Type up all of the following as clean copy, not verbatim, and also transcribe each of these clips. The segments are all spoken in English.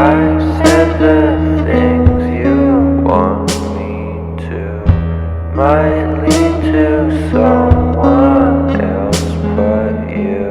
I said the things you want me to might lead to someone else but you.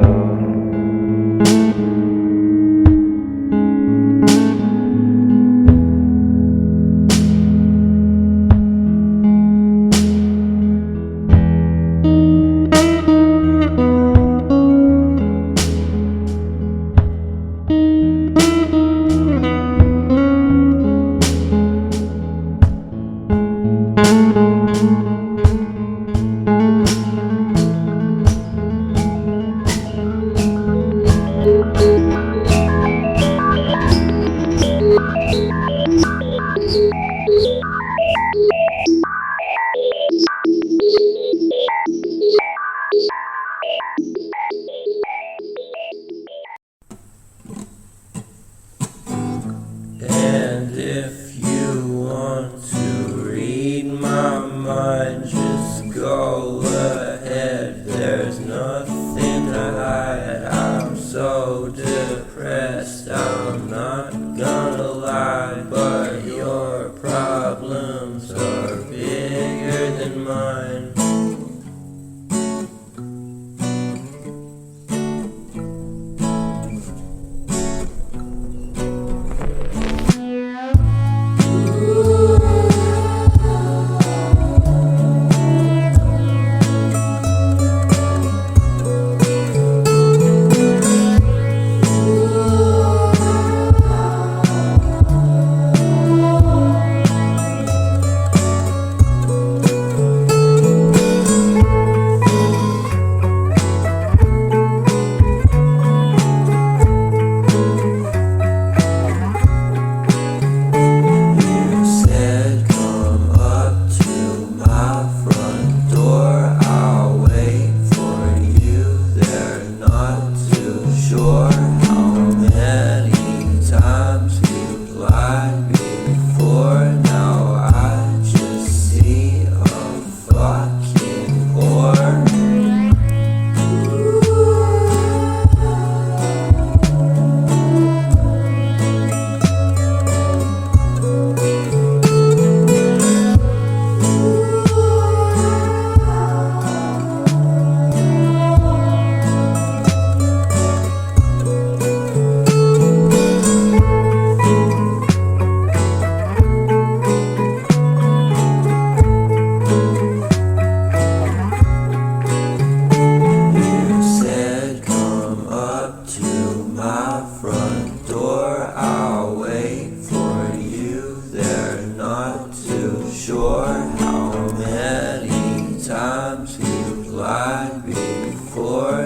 And if you want to read my mind, just go ahead. There's nothing to hide. I'm so depressed, I'm not gonna lie. But your problems are bigger than mine. Sure, how many times you've lied before.